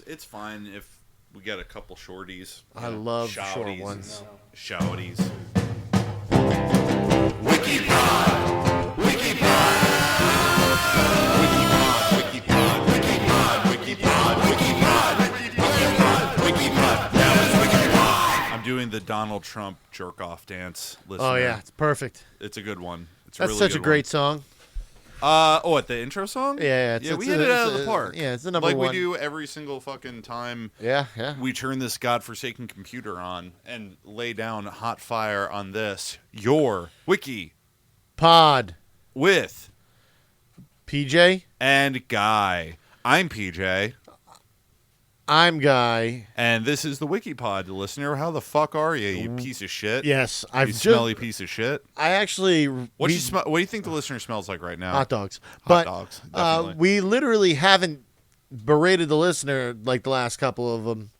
it's fine if we get a couple shorties. I love short ones. Shouties. WikiPod! WikiPod! WikiPod! WikiPod! WikiPod! WikiPod! WikiPod! WikiPod! That was WikiPod! I'm doing the Donald Trump jerk-off dance. Listener. Oh, yeah. It's perfect. It's a good one. That's such a great song. What, the intro song? Yeah, we hit it out of the park. Yeah, it's the number one. one. Like we do every single fucking time. Yeah. We turn this godforsaken computer on and lay down hot fire on this. Your Wiki Pod with PJ and Guy. I'm PJ. I'm Guy. And this is the WikiPod, listener. How the fuck are you piece of shit? Yes, you smelly piece of shit. I actually. What do you think the listener smells like right now? Hot dogs. Hot dogs. Definitely. We literally haven't berated the listener like the last couple of them.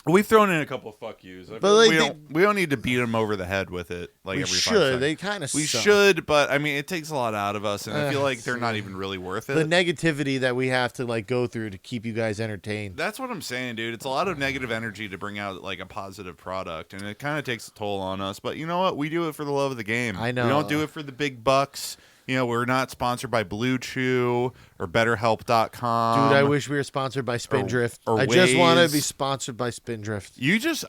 We've thrown in a couple of fuck yous. But like we don't need to beat them over the head with it. Like we every should. 5 seconds. They kind of. We should, but I mean, it takes a lot out of us, and I feel like they're not even really worth it. The negativity that we have to like go through to keep you guys entertained. That's what I'm saying, dude. It's a lot of negative energy to bring out like a positive product, and it kind of takes a toll on us. But you know what? We do it for the love of the game. I know. We don't do it for the big bucks. You know, we're not sponsored by Blue Chew or BetterHelp.com. Dude, I wish we were sponsored by Spindrift. Or I just Waze. want to be sponsored by Spindrift.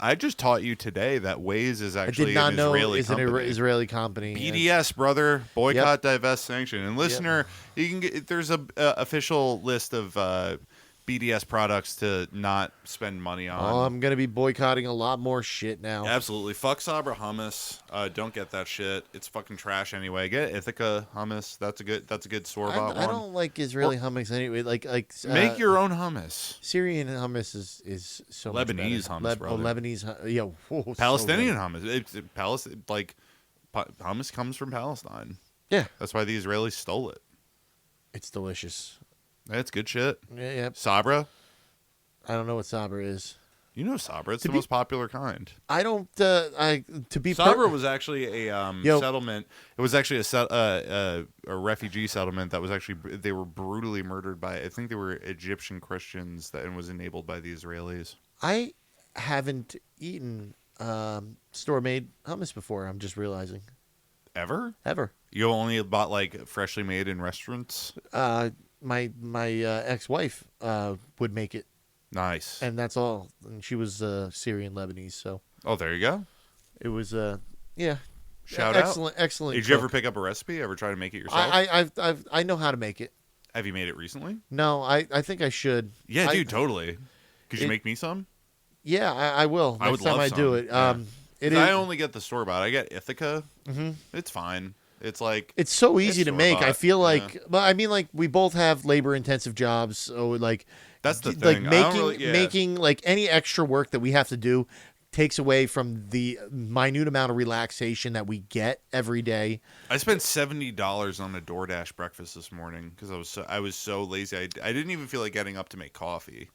I just taught you today that Waze is actually I did not know Israeli it's company. an Israeli company. BDS, brother, boycott, divest, sanction. And listener, you can get there's a official list of BDS products to not spend money on. Oh, I'm gonna be boycotting a lot more shit now. Absolutely, fuck Sabra hummus. Don't get that shit. It's fucking trash anyway. Get Ithaca hummus. That's a good store bought one. I don't like Israeli hummus anyway. Like make your own hummus. Syrian hummus is so Lebanese much hummus, brother. Lebanese, whoa, Palestinian hummus. Hummus comes from Palestine. Yeah, that's why the Israelis stole it. It's delicious. That's good shit. Yeah. Sabra? I don't know what Sabra is. You know Sabra. It's the most popular kind. I don't. Sabra was actually a settlement. It was actually a refugee settlement that was actually they were brutally murdered by. I think they were Egyptian Christians and was enabled by the Israelis. I haven't eaten store made hummus before. I'm just realizing. Ever? You only bought like freshly made in restaurants? My ex-wife would make it. Nice. And that's all. And she was Syrian Lebanese, so. Oh, there you go. It was Shout out. Excellent. Did you ever pick up a recipe? Ever try to make it yourself? I know how to make it. Have you made it recently? No, I think I should. Yeah, dude, totally. Could you make me some? Yeah, I will. I would love next time I do it. Yeah. I only get the store bought. I get Ithaca. Mm-hmm. It's fine. It's like it's so easy to make. I feel like, but I mean, like we both have labor-intensive jobs, so like that's the thing. Like making like any extra work that we have to do takes away from the minute amount of relaxation that we get every day. I spent $70 on a DoorDash breakfast this morning because I was so lazy. I didn't even feel like getting up to make coffee.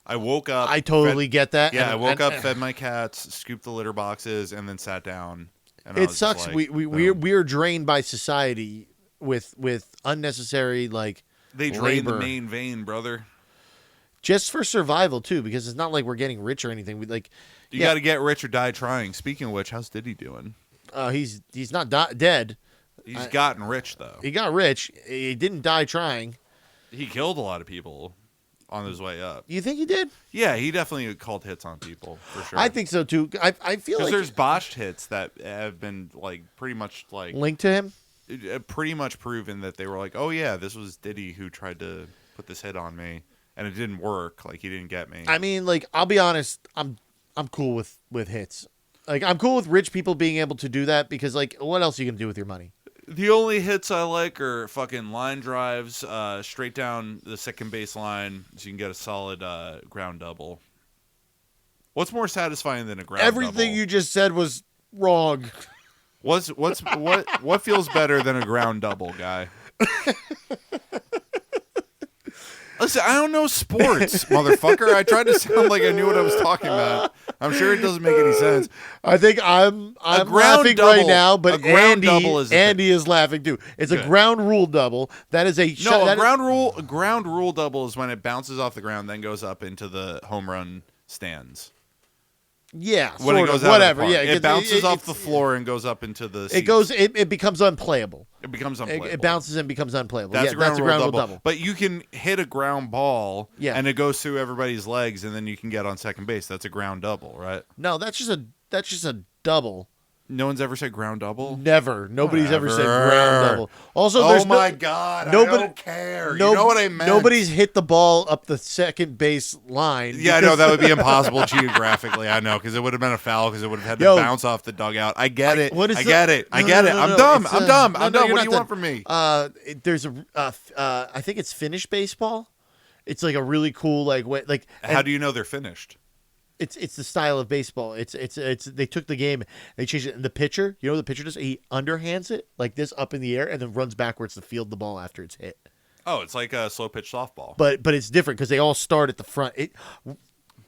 I woke up. I totally get that. Yeah, I woke up, fed my cats, scooped the litter boxes, and then sat down. And it sucks. Like, we're drained by society with unnecessary like they drain labor. The main vein, brother. Just for survival too, because it's not like we're getting rich or anything. We like you got to get rich or die trying. Speaking of which, how's Diddy doing? He's not dead. He's gotten rich though. He got rich. He didn't die trying. He killed a lot of people on his way up. You think he did? Yeah, he definitely called hits on people for sure. I think so too. I feel like there's botched hits that have been like pretty much like linked to him. Pretty much proven that they were like, oh yeah, this was Diddy who tried to put this hit on me, and it didn't work. Like he didn't get me. I mean, like I'll be honest, I'm cool with hits. Like I'm cool with rich people being able to do that because like what else are you gonna do with your money? The only hits I like are fucking line drives, straight down the second base line, so you can get a solid ground double. What's more satisfying than a ground double? Everything you just said was wrong. What feels better than a ground double, guy? Listen, I don't know sports, motherfucker. I tried to sound like I knew what I was talking about. I'm sure it doesn't make any sense. I think I'm ground laughing double- right now, a but ground double is a Andy is laughing too. It's a Good. ground rule double. That is a No, that a ground rule double is when it bounces off the ground, then goes up into the home run stands. Yeah, When sort it goes of, out whatever. of the Yeah, park. It bounces off the floor and goes up into the seats. It becomes unplayable. It becomes unplayable. It bounces and becomes unplayable. That's Yeah, a ground rule double. double. But you can hit a ground ball, Yeah. and it goes through everybody's legs, and then you can get on second base. That's a ground double, right? No, that's just a double. No one's ever said ground double. Never. Nobody's ever said Whatever. ground double. Also, Oh there's my God! nobody- I don't care. You know what I meant? Nobody's hit the ball up the second base line. Yeah, I know that would be impossible geographically. I know because it would have been a foul because it would have had to Yo. bounce off the dugout. I get it. What is I the- get it. I No, get no, it. no, I'm no, dumb. it's, I'm dumb. no, I'm no, dumb. you're What do not you want done. from me? There's I think it's Finnish baseball. It's like a really cool How do you know they're finished? It's the style of baseball. It's they took the game, they changed it. And the pitcher, you know what the pitcher does? He underhands it like this up in the air and then runs backwards to field the ball after it's hit. Oh, it's like a slow pitch softball. But it's different because they all start at the front. We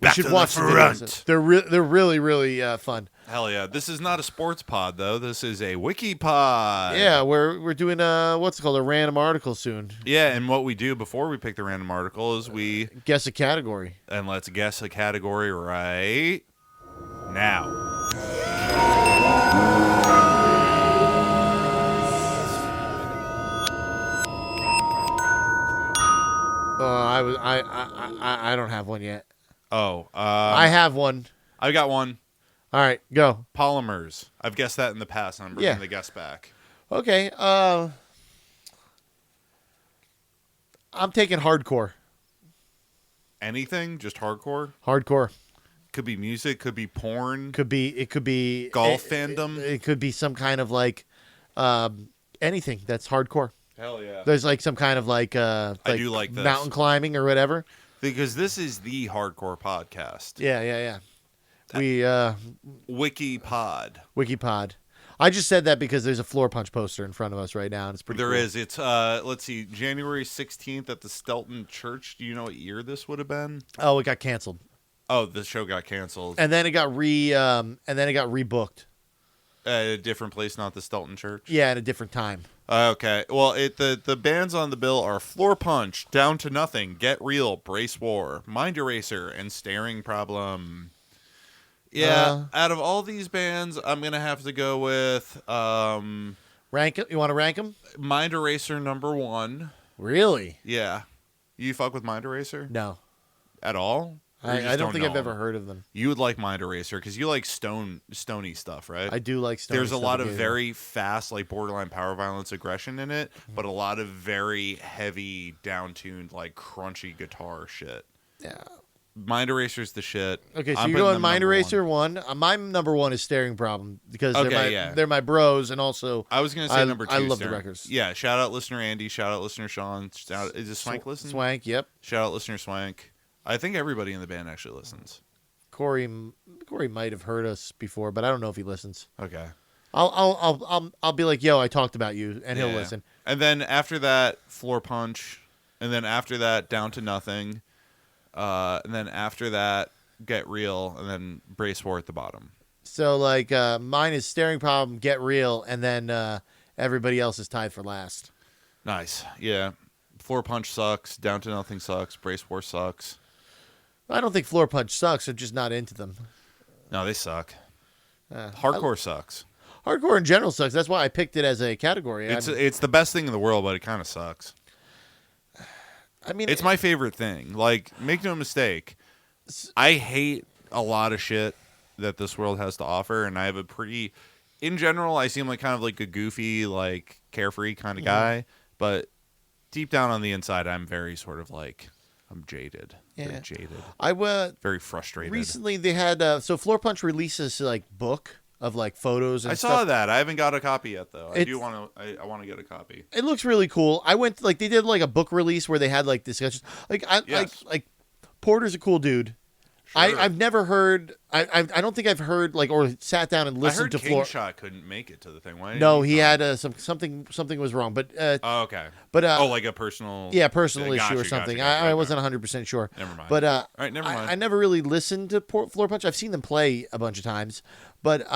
Back should to the watch the front. videos. They're really fun. Hell yeah! This is not a sports pod though. This is a wiki pod. Yeah, we're doing what's it called, a random article soon. Yeah, and what we do before we pick the random article is Guess a category. and let's guess a category right now. I don't have one yet. Oh, I have one. I got one. All right, go. Polymers. I've guessed that in the past, and I'm bringing Yeah. the guess back. Okay. I'm taking hardcore. Anything? Just hardcore? Hardcore. Could be music. Could be porn. It could be Golf fandom? It could be some kind of anything that's hardcore. Hell yeah. There's like some kind of I do like this. mountain climbing or whatever. Because this is the hardcore podcast. Yeah. We Wiki pod. Wikipod. I just said that because there's a floor punch poster in front of us right now, and it's pretty. There cool. is. It's let's see, January 16th at the Stelton Church. Do you know what year this would have been? Oh, it got canceled, Oh, the show got canceled. and then it got rebooked. At a different place, not the Stelton Church. Yeah, at a different time. Okay. Well, the bands on the bill are Floor Punch, Down to Nothing, Get Real, Brace War, Mind Eraser, and Staring Problem. Yeah, out of all these bands, I'm gonna have to go with Rank it. You want to rank them? Mind Eraser number 1. Really? Yeah, you fuck with Mind Eraser No, at all? Or you I just don't think know I've ever them? heard of them. You would like Mind Eraser because you like stony stuff, right? I do like. Stone There's a stuff lot of occasionally. very fast, like borderline power violence aggression in it, but a lot of very heavy, down-tuned, like crunchy guitar shit. Yeah. Mind Eraser's the shit. Okay, so I'm you're putting going them Mind number Eraser 1. My number 1 is Staring Problem because Okay, they're my bros, and also I was gonna say number 2. I love the Staring. records. Yeah, shout out listener Andy. Shout out listener Sean. Is it Swank listen? Swank. Yep. Shout out listener Swank. I think everybody in the band actually listens. Corey might have heard us before, but I don't know if he listens. Okay. I'll be like, yo, I talked about you, and he'll Yeah. listen. And then after that, Floor Punch, and then after that, Down to Nothing, and then after that, Get Real, and then Brace War at the bottom. So like, mine is Staring Problem, Get Real, and then everybody else is tied for last. Nice. Yeah. Floor Punch sucks. Down to Nothing sucks. Brace War sucks. I don't think Floor Punch sucks. I'm just not into them. No, they suck. Hardcore sucks. Hardcore in general sucks. That's why I picked it as a category. It's the best thing in the world, but it kind of sucks. I mean, It's my favorite thing. Like, make no mistake, I hate a lot of shit that this world has to offer, and I have a pretty, in general, I seem like kind of like a goofy, like carefree kind of guy, but deep down on the inside, I'm very sort of like, I'm jaded. Very Yeah. jaded. I Very frustrated. recently they had so Floor Punch releases like book of like photos and I stuff. saw that. I haven't got a copy yet, though. I It's- do want to. I want to get a copy. It looks really cool. I went like they did like a book release where they had like discussions. Like Yes. like Porter's a cool dude. Sure. I've never heard I don't think I've heard like or sat down and I listened heard to King Florida. Shot couldn't make it to the thing. Why didn't No, he come? had something was wrong, but Oh, okay. but like a personal. personal issue or Gotcha, something. gotcha, I okay. wasn't 100% sure. Never mind. But All right, never mind. I never really listened to Floor Punch. I've seen them play a bunch of times, but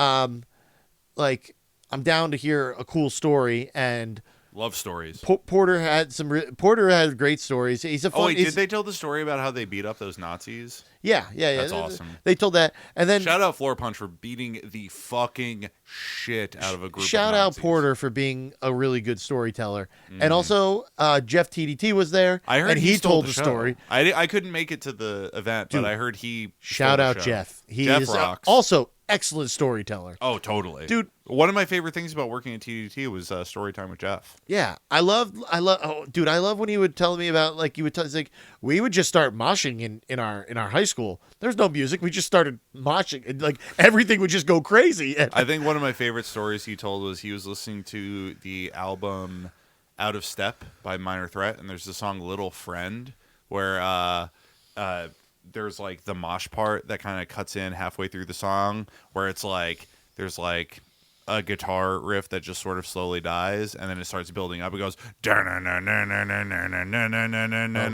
like I'm down to hear a cool story and. Love stories. Porter had great stories. He's a fun. Oh wait, did they tell the story about how they beat up those Nazis? Yeah. That's awesome. They told that, and then Shout out Floor Punch for beating the fucking shit out of a group. shout of out Nazis. Porter for being a really good storyteller, and also Jeff TDT was there. I heard and he stole told the show. story. I couldn't make it to the event, Dude, but I heard he. Shout stole out the show. Jeff. He Jeff is rocks. also excellent storyteller. Oh, totally, Dude. One of my favorite things about working at TDT was story time with Jeff. Yeah, I love. Oh, dude, I love when he would tell me about like he would tell like we would just start moshing in our high school. There's no music. We just started moshing, and like everything would just go crazy. I think one of my favorite stories he told was he was listening to the album Out of Step by Minor Threat, and there's the song Little Friend where there's like the mosh part that kind of cuts in halfway through the song where it's like there's like a guitar riff that just sort of slowly dies and then it starts building up. It goes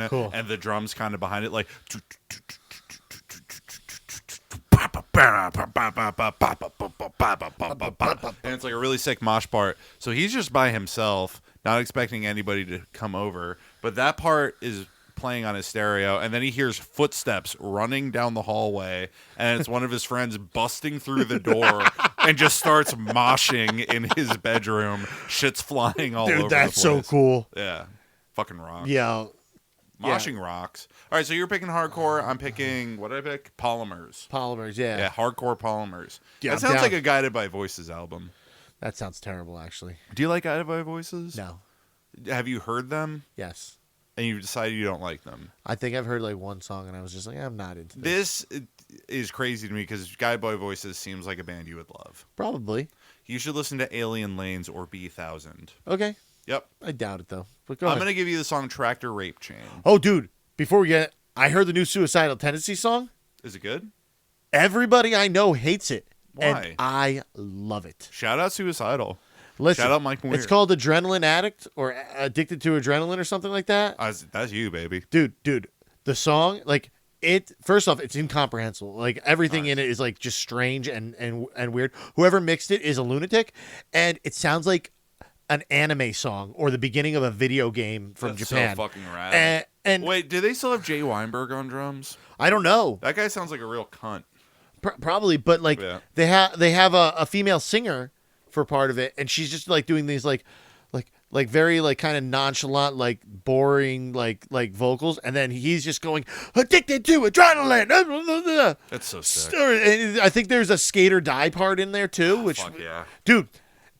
cool. and the drums kind of behind it like and it's like a really sick mosh part. So he's just by himself, not expecting anybody to come over, but that part is playing on his stereo, and then he hears footsteps running down the hallway, and it's one of his friends busting through the door and just starts moshing in his bedroom. Shit's flying all over the place. Dude, that's so cool. Yeah. Fucking rock. Yeah. Moshing rocks. All right, so you're picking hardcore. I'm picking, what did I pick? Polymers. Polymers, yeah. Yeah, hardcore polymers. Yeah, that I'm sounds down. like a Guided by Voices album. That sounds terrible, actually. Do you like Guided by Voices? No. Have you heard them? Yes. And you decided you don't like them? I think I've heard like one song, and I was just like, I'm not into this. This is crazy to me because Guided by Voices seems like a band you would love. Probably. You should listen to Alien Lanes or B1000. Okay. Yep. I doubt it, though. But go I'm ahead. going to give you the song Tractor Rape Chain. Oh, dude. Before we get I heard the new Suicidal Tendency song. Is it good? Everybody I know hates it. Why? And I love it. Shout out Suicidal. Listen, Shout out Mike Muir. it's called Adrenaline Addict or Addicted to Adrenaline or something like that. That's you, baby. Dude, the song, like, it, first off, it's incomprehensible. Like, everything Nice. in it is, like, just strange and weird. Whoever mixed it is a lunatic, and it sounds like an anime song or the beginning of a video game from That's Japan. so fucking rad. And Wait, do they still have Jay Weinberg on drums? I don't know. That guy sounds like a real cunt. Probably, but, like, Yeah. they have a female singer for part of it, and she's just, like, doing these, like very, like, kind of nonchalant, like, boring, like vocals, and then he's just going, addicted to adrenaline. That's so sick. And I think there's a skate or die part in there, too, which, Fuck yeah. dude,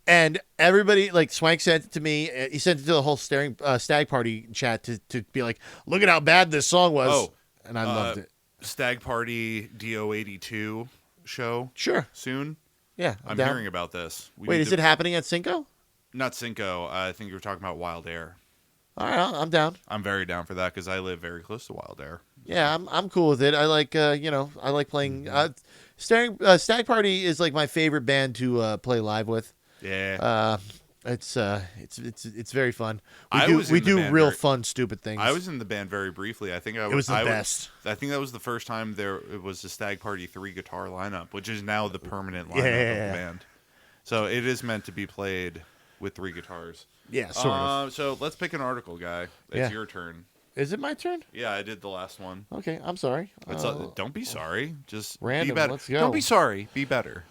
and everybody, like, Swank sent it to me. He sent it to the whole Stag Party chat to be like, look at how bad this song was. Oh, and I loved it. Stag Party DO82 show Sure. soon. Yeah. I'm down. hearing about this. We Wait, need is to- it happening at Cinco? Not Cinco. I think you were talking about Wild Air. All right, I'm down. I'm very down for that because I live very close to Wild Air. Yeah, I'm cool with it. I like I like playing. Stag Party is like my favorite band to play live with. Yeah. It's very fun. I We do was in the band real very- fun stupid things. I was in the band very briefly. I think It was the I best. I think that was the first time it was a Stag Party 3 guitar lineup, which is now the permanent lineup of Yeah. the band. So it is meant to be played with 3 guitars. Yeah, sort of. So let's pick an article, guy. It's Yeah. your turn. Is it my turn? Yeah, I did the last one. Okay, I'm sorry. Don't be sorry. Just Random, be better. let's go. Don't be sorry. Be better.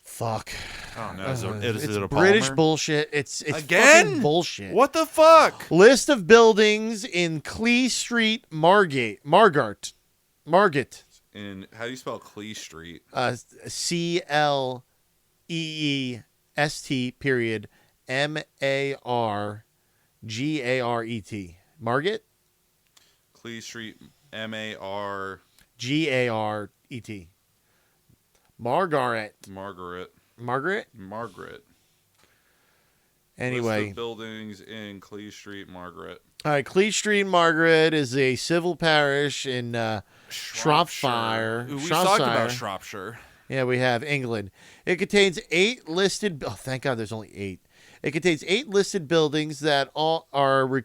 Fuck. Oh no! Is It's it a British Palmer? It's Again? fucking bullshit. What the fuck? List of buildings in Clee Street, Margate. And how do you spell Clee Street? CLEEST period MARGARET. Margaret? Clee Street, MAR. GARET. Margaret. Margaret. Anyway. List of buildings in Clee Street, Margaret. All right, Clee Street, Margaret is a civil parish in Shropshire. We talked about Shropshire. Yeah, we have England. It contains 8 listed. Oh, thank God, there's only 8. It contains 8 listed buildings that all are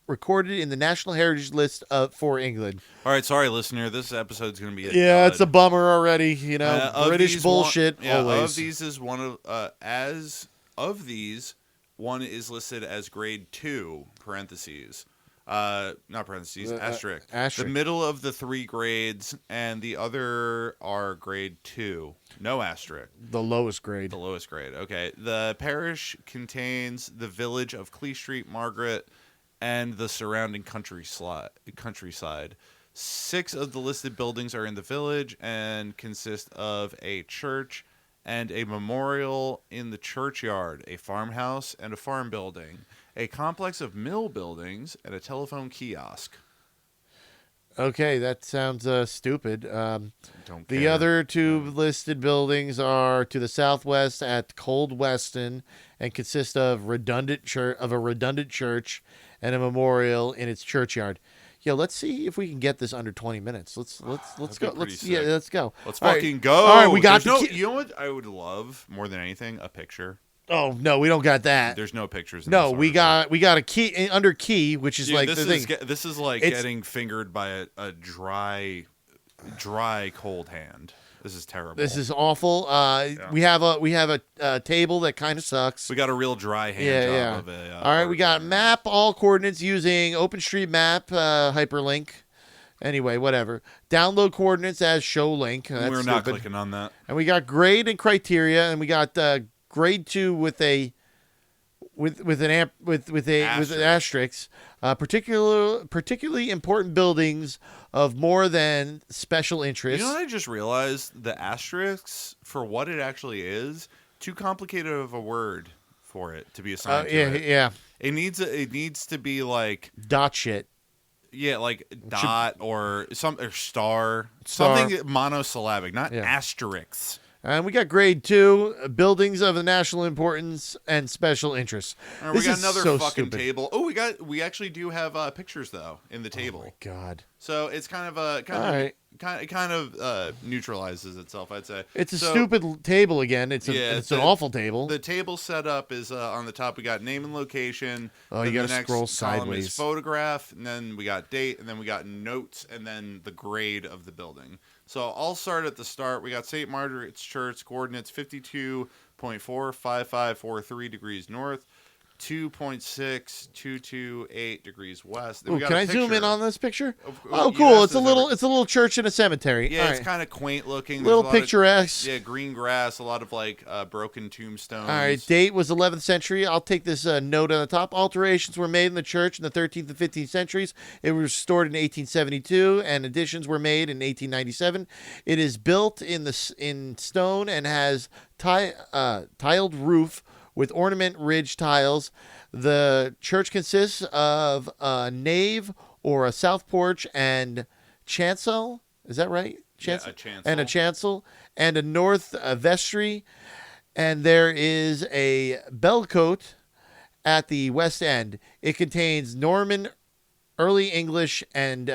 recorded in the National Heritage List for England. All right, sorry, listener. This episode's going to be it's a bummer already. You know, British bullshit. Always. Of these is one of one is listed as grade 2 parentheses. Not parentheses, asterisk. Asterisk. The middle of the 3 grades, and the other are grade 2. No asterisk. The lowest grade. The lowest grade. Okay. The parish contains the village of Clee Street, Margaret, and the surrounding countryside. 6 of the listed buildings are in the village and consist of a church and a memorial in the churchyard, a farmhouse, and a farm building, a complex of mill buildings, and a telephone kiosk. Okay, that sounds stupid. Don't The care. other 2 listed buildings are to the southwest at Cold Weston and consist of a redundant church and a memorial in its churchyard. Yeah, let's see if we can get this under 20 minutes. Let's go. Let's go. Let's All fucking right. go. All right, we got You know what I would love more than anything? A picture. Oh no, we don't got that. There's no pictures. In No, this we article. got a key under key, which is Dude, like this the is thing. this is like It's- getting fingered by a dry, cold hand. This is terrible. This is awful. We have a table that kind of sucks. We got a real dry hand job of a. All right, we got map all coordinates using OpenStreetMap hyperlink. Anyway, whatever. Download coordinates as show link. That's We're not stupid. clicking on that. And we got grade and criteria, and we got grade 2 with an asterisk. Particularly important buildings of more than special interest. You know what I just realized? The asterisks, for what it actually is, too complicated of a word for it to be assigned to it. Yeah. It needs to be like Dot shit. yeah, like dot or star, something monosyllabic, not asterisks. And we got grade 2, buildings of the national importance and special interest. All right, we got is another so fucking stupid. table. Oh, we actually do have pictures though in the table. Oh my God. So it's kind of neutralizes itself, I'd say. It's a stupid table again. It's an awful table. The table setup is on the top. We got name and location. Oh, you got gotta scroll column sideways. is photograph, and then we got date, and then we got notes, and then the grade of the building. So I'll start at the start. We got St. Margaret's Church, coordinates 52.45543 degrees north, 2.6228 degrees west. Then we got can a I zoom in picture. on this picture? Oh, Oh, cool! yes, It's a little church and a cemetery. Yeah, All it's right. kind of quaint looking. There's Little a lot of- picturesque. green grass, a lot of like broken tombstones. All right, date was 11th century. I'll take this note on the top. Alterations were made in the church in the 13th and 15th centuries. It was restored in 1872, and additions were made in 1897. It is built in stone and has tiled roof with ornament ridge tiles. The church consists of a nave or a south porch and chancel. Is that right? Chancel? Yeah, a chancel. And a chancel and a north vestry. And there is a bellcote at the west end. It contains Norman, Early English, and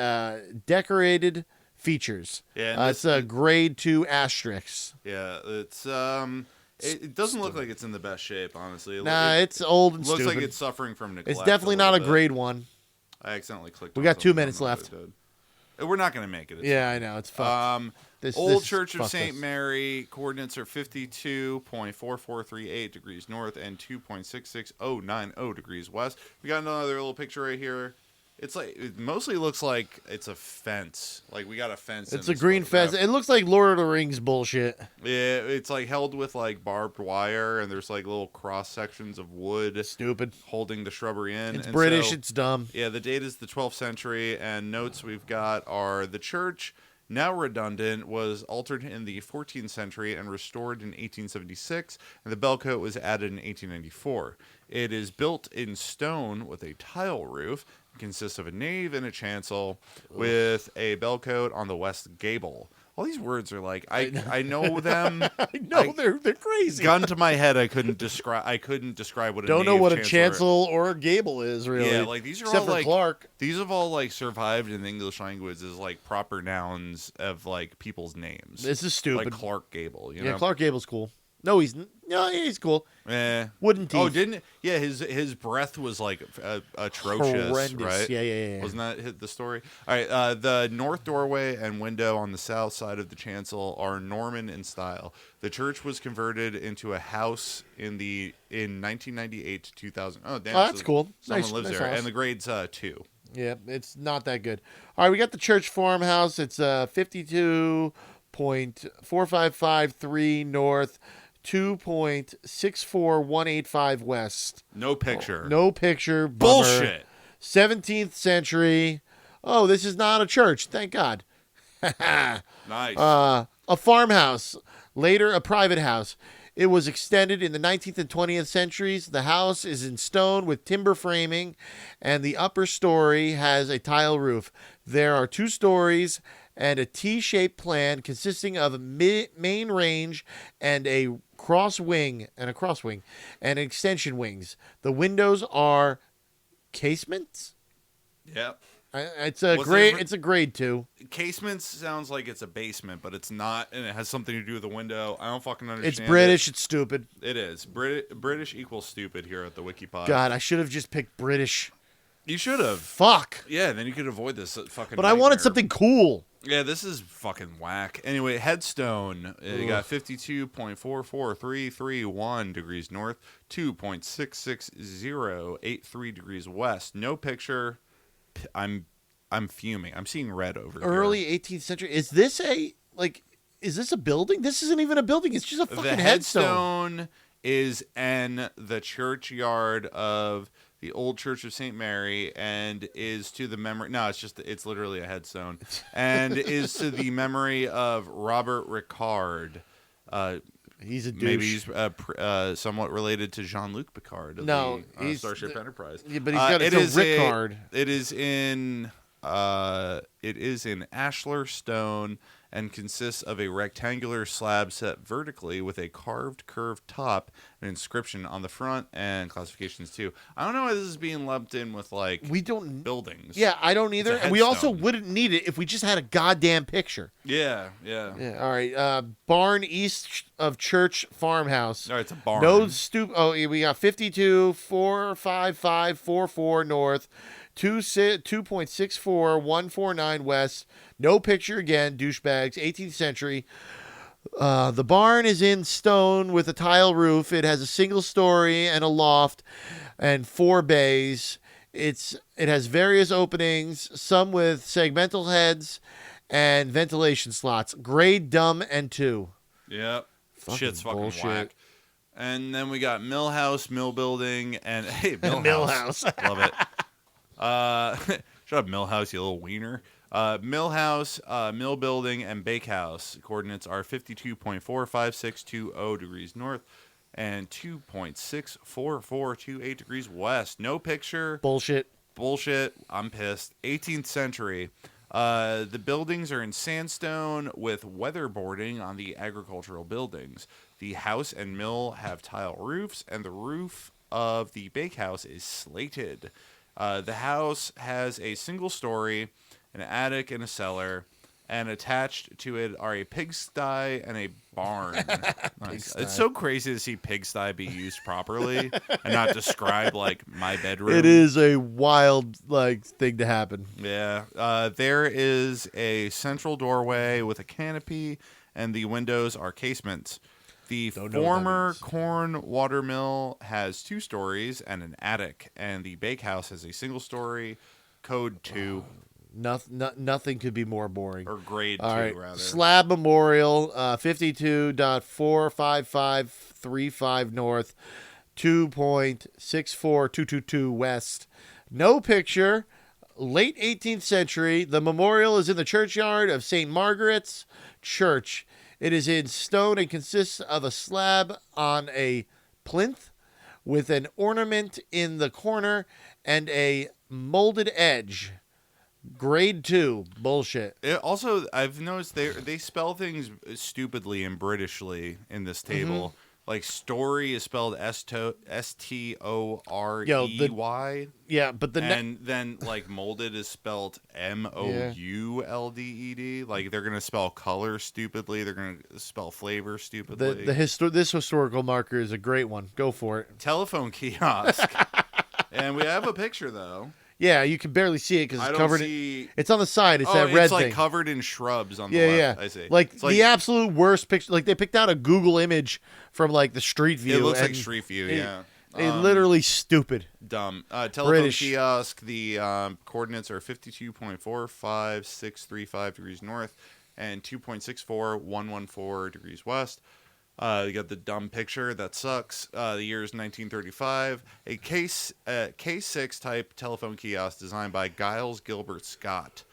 decorated features. Yeah, and it's a grade 2 asterisk. Yeah, it's it doesn't look like it's in the best shape, honestly. It's old and looks stupid. like it's suffering from neglect. It's definitely not a little bit. grade 1. I accidentally clicked. We on got 2 something. minutes I don't know left. what I did. We're not going to make it. It's Yeah, fine. I know. It's fucked. Old This Church of fucked St. us. Mary, coordinates are 52.4438 degrees north and 2.66090 degrees west. We got another little picture right here. It's like it mostly looks like it's a fence. Like we got a fence. It's in a this green photograph. fence. It looks like Lord of the Rings bullshit. Yeah, it's like held with like barbed wire, and there's like little cross sections of wood Stupid. holding the shrubbery in. It's And British. so- It's dumb. yeah, the date is the 12th century, and notes we've got are the church, now redundant, was altered in the 14th century and restored in 1876, and the bellcote was added in 1894. It is built in stone with a tile roof. It consists of a nave and a chancel with a bellcote on the west gable. All these words are like I know them. I know they're crazy. Gun to my head, I couldn't describe what. Don't know what a chancel or a gable is really. Yeah, like these are except all for like Clark. These have all like survived in the English language as like proper nouns of like people's names. This is stupid. Like Clark Gable. You yeah, know? Clark Gable's cool. No, he's cool. Wooden teeth. Oh, didn't? Yeah, his breath was like atrocious. Horrendous. Right? Yeah. Wasn't that the story? All right. The north doorway and window on the south side of the chancel are Norman in style. The church was converted into a house in 1998 to 2000. Oh, damn! Oh, that's cool. Someone lives nice there, house. and the grade's 2. Yeah, it's not that good. All right, we got the church farmhouse. It's 52.4553 north. 2.64185 west. No picture. No picture. Bummer. Bullshit. 17th century. Oh, this is not a church. Thank God. Nice. A farmhouse. Later, a private house. It was extended in the 19th and 20th centuries. The house is in stone with timber framing, and the upper story has a tile roof. There are 2 stories and a T-shaped plan consisting of a main range and a cross wing and extension wings. The windows are casements. Yep. It's a grade. It's a grade 2. Casements sounds like it's a basement, but it's not, and it has something to do with the window. I don't fucking understand. It's British. It's stupid. It is. British equals stupid here at the Wikipod. God, I should have just picked British. You should have. Fuck. Yeah, then you could avoid this fucking. But I wanted something cool. Yeah, this is fucking whack. Anyway, headstone. You got 52.44331 degrees north, 2.66083 degrees west. No picture. I'm fuming. I'm seeing red over here. Early 18th century. Is this a building? This isn't even a building. It's just a fucking headstone. The headstone is in the churchyard of the old Church of St. Mary, and is to the memory. No, it's literally a headstone, and is to the memory of Robert Ricard. He's a douche. Maybe he's somewhat related to Jean-Luc Picard of the Starship Enterprise. Yeah, but he's got a Ricard. It is in ashlar stone and consists of a rectangular slab set vertically with a carved curved top, an inscription on the front, and classifications too. I don't know why this is being lumped in with buildings. Yeah, I don't either. And we also wouldn't need it if we just had a goddamn picture. Yeah. All right. Barn east of church farmhouse. All right, it's a barn. No stoop. Oh, we got 52.45544 north. 2.64149 west. No picture again. Douchebags. 18th century. The barn is in stone with a tile roof. It has a single story and a loft and 4 bays. It has various openings, some with segmental heads and ventilation slots. Grade dumb and 2. Yep. Shit's fucking bullshit. whack. And then we got mill house, mill building, and hey, Mill house. Love it. Shut up, Millhouse, you little wiener. Mill house, mill building, and bakehouse. Coordinates are 52.45620 degrees north and 2.64428 degrees west. No picture. Bullshit. I'm pissed. 18th century. The buildings are in sandstone with weatherboarding on the agricultural buildings. The house and mill have tile roofs, and the roof of the bakehouse is slated. The house has a single story, an attic, and a cellar, and attached to it are a pigsty and a barn. Nice. It's so crazy to see pigsty be used properly and not describe like my bedroom. It is a wild thing to happen. Yeah. There is a central doorway with a canopy, and the windows are casements. The former corn watermill has 2 stories and an attic, and the bakehouse has a single story, code 2. Nothing could be more boring. Or grade 2, right. rather. Slab Memorial, 52.45535 north, 2.64222 west. No picture. Late 18th century. The memorial is in the churchyard of St. Margaret's Church. It is in stone and consists of a slab on a plinth with an ornament in the corner and a molded edge. Grade 2 bullshit. Also, I've noticed they spell things stupidly and Britishly in this table. Mm-hmm. Like story is spelled Storey. Yeah, but and then like molded is spelled Moulded. Like they're gonna spell color stupidly. They're gonna spell flavor stupidly. This historical marker is a great one. Go for it. Telephone kiosk. And we have a picture though. Yeah, you can barely see it because it's covered. It's on the side. It's that red it's like thing. covered in shrubs on the left. Yeah. I see. Like the absolute worst picture. Like they picked out a Google image from like the Street View. It looks like Street View. Yeah. It's literally stupid. Dumb. Telephone British. kiosk. The coordinates are 52.45635 degrees north and 2.64114 degrees west. You got the dumb picture that sucks. The year is 1935. A K6 type telephone kiosk designed by Giles Gilbert Scott,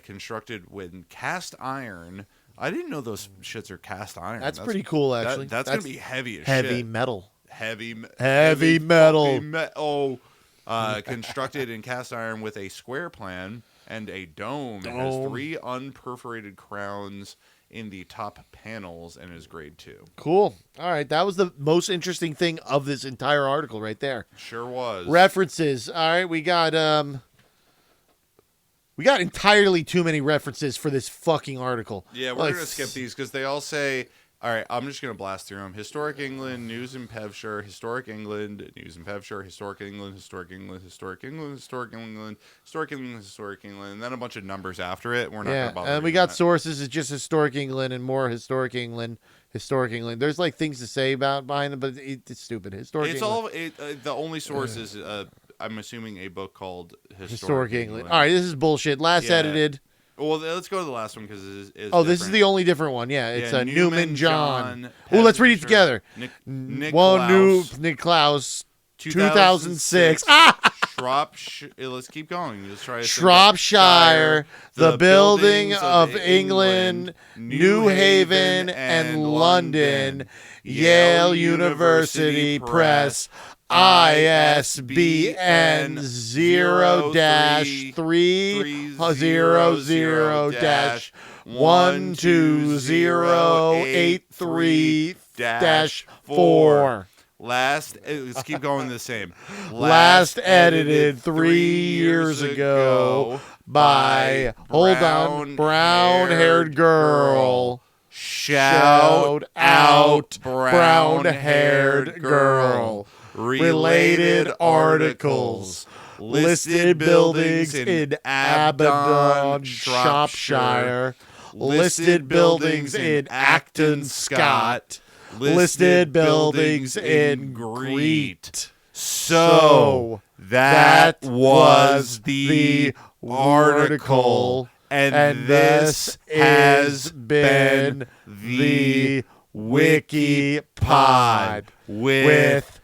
constructed with cast iron. I didn't know those shits are cast iron. That's pretty cool, actually. That's gonna be heavy as heavy shit. Metal. Heavy metal. Constructed in cast iron with a square plan and a dome. It has 3 unperforated crowns in the top panels and is grade 2. Cool. All right, that was the most interesting thing of this entire article right there. Sure was. References. All right, we got entirely too many references for this fucking article. Yeah, we're gonna skip these because they all say. All right, I'm just going to blast through them. Historic England, News and Pevshire, Historic England, News and Pevshire, Historic England, Historic England, Historic England, Historic England, Historic England, Historic England, and then a bunch of numbers after it. We're not going to bother. And we got sources. It's just Historic England and more Historic England. Historic England. There's like things to say behind them, but it's stupid. Historic England. The only source is, I'm assuming, a book called Historic England. All right, this is bullshit. Last edited. Well, let's go to the last one because it is this is the only different one. Yeah, it's Newman John. Oh, let's read it together. Nick Klaus, 2006. Let's keep going. Let's try Shropshire, the building of England, New Haven, and London, Yale University Press. ISBN 0-300-12083-4. Let's keep going the same. Last edited 3 years ago by brown-haired girl. Shout out brown-haired girl. Related articles. Listed buildings in Aberdeen, Shropshire. Listed buildings in Acton, Scott. Listed buildings in Greet. So that was the article, and this has been the Wiki Pod with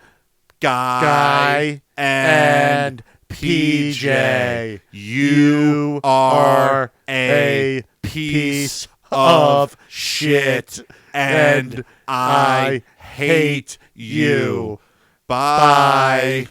Guy and PJ. You are a piece of shit, and I hate you. Bye.